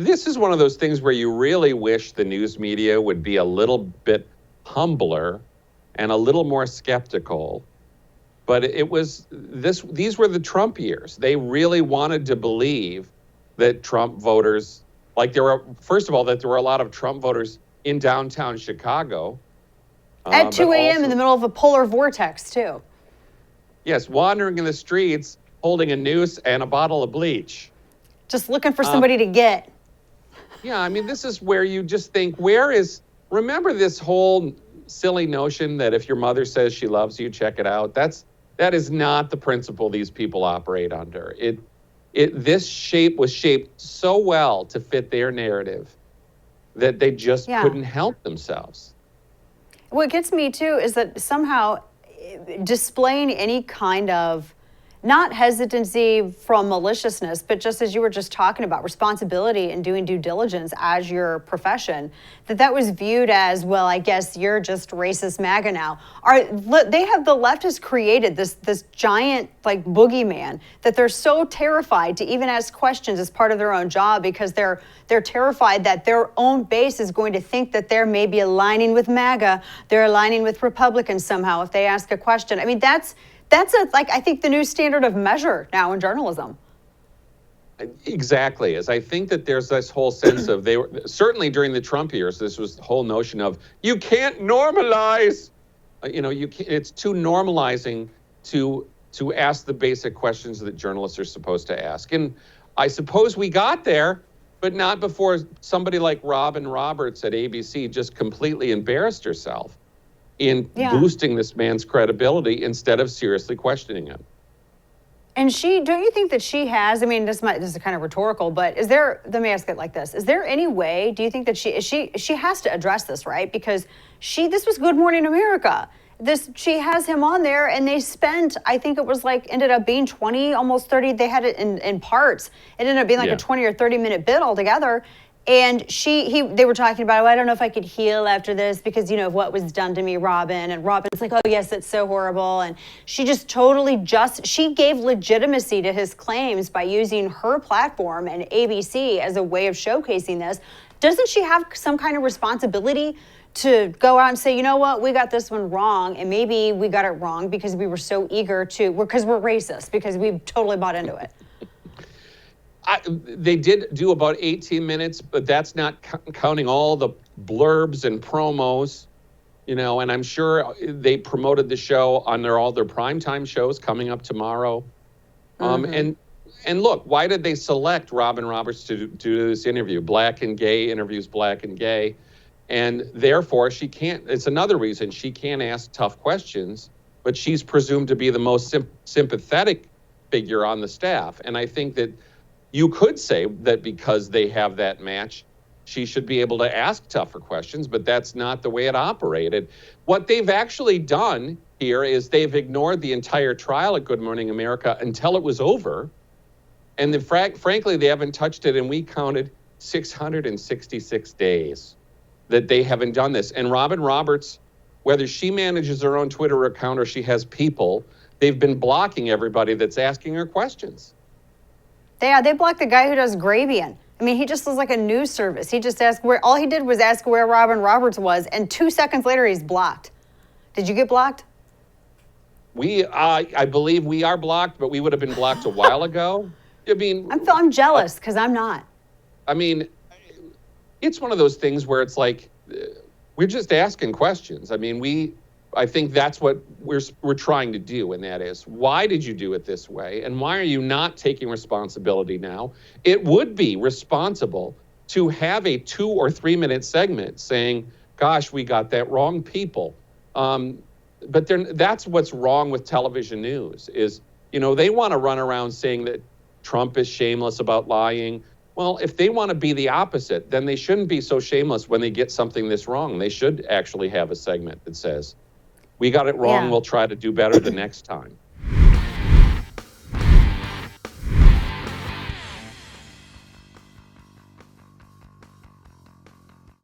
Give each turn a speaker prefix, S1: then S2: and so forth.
S1: this is one of those things where you really wish the news media would be a little bit humbler and a little more skeptical. But these were the Trump years. They really wanted to believe that Trump voters, that there were a lot of Trump voters in downtown Chicago.
S2: At 2 a.m. in the middle of a polar vortex, too.
S1: Yes, wandering in the streets, holding a noose and a bottle of bleach.
S2: Just looking for somebody to get.
S1: Yeah, I mean, this is where you just think, remember this whole silly notion that if your mother says she loves you, check it out? That is not the principle these people operate under. This shape was shaped so well to fit their narrative that they just couldn't help themselves.
S2: What gets me, too, is that somehow displaying any kind of, not hesitancy from maliciousness, but just as you were just talking about, responsibility and doing due diligence as your profession, that was viewed as, well, I guess you're just racist MAGA now. The left has created this giant boogeyman that they're so terrified to even ask questions as part of their own job, because they're terrified that their own base is going to think that they're maybe aligning with MAGA, they're aligning with Republicans somehow if they ask a question. I mean, that's I think the new standard of measure now in journalism.
S1: Exactly. As I think that there's this whole sense of, they were certainly during the Trump years, this was the whole notion of, you can't normalize, it's too normalizing to ask the basic questions that journalists are supposed to ask. And I suppose we got there, but not before somebody like Robin Roberts at ABC just completely embarrassed herself in boosting this man's credibility instead of seriously questioning him.
S2: And don't you think that she has, I mean, this is kind of rhetorical, but let me ask it like this. Is there any way, do you think that she has to address this, right? Because this was Good Morning America. She has him on there, and they spent, I think it was ended up being 20, almost 30, they had it in parts. It ended up being a 20 or 30 minute bit altogether. And they were talking about, I don't know if I could heal after this because, of what was done to me, Robin. And Robin's like, oh, yes, it's so horrible. And she just she gave legitimacy to his claims by using her platform and ABC as a way of showcasing this. Doesn't she have some kind of responsibility to go out and say, you know what, we got this one wrong, and maybe we got it wrong because we were so eager because we're racist, because we totally bought into it?
S1: They did do about 18 minutes, but that's not counting all the blurbs and promos, and I'm sure they promoted the show on all their primetime shows coming up tomorrow. And look, why did they select Robin Roberts to do this interview? Black and gay interviews, black and gay. And therefore, she can't, it's another reason she can't ask tough questions, but she's presumed to be the most sympathetic figure on the staff. And I think that you could say that because they have that match, she should be able to ask tougher questions, but that's not the way it operated. What they've actually done here is they've ignored the entire trial at Good Morning America until it was over. And then frankly, they haven't touched it, and we counted 666 days that they haven't done this. And Robin Roberts, whether she manages her own Twitter account or she has people, they've been blocking everybody that's asking her questions.
S2: They blocked the guy who does Gravian. I mean, he just was like a news service. He just asked all he did was ask where Robin Roberts was, and 2 seconds later, he's blocked. Did you get blocked?
S1: I believe we are blocked, but we would have been blocked a while ago. I mean,
S2: I'm jealous because I'm not.
S1: I mean, it's one of those things where it's like, we're just asking questions. I mean, I think that's what we're trying to do, and that is, why did you do it this way, and why are you not taking responsibility now? It would be responsible to have a 2 or 3 minute segment saying, gosh, we got that wrong, people. But that's what's wrong with television news is, they want to run around saying that Trump is shameless about lying. Well, if they want to be the opposite, then they shouldn't be so shameless when they get something this wrong. They should actually have a segment that says, we got it wrong, we'll try to do better the next time.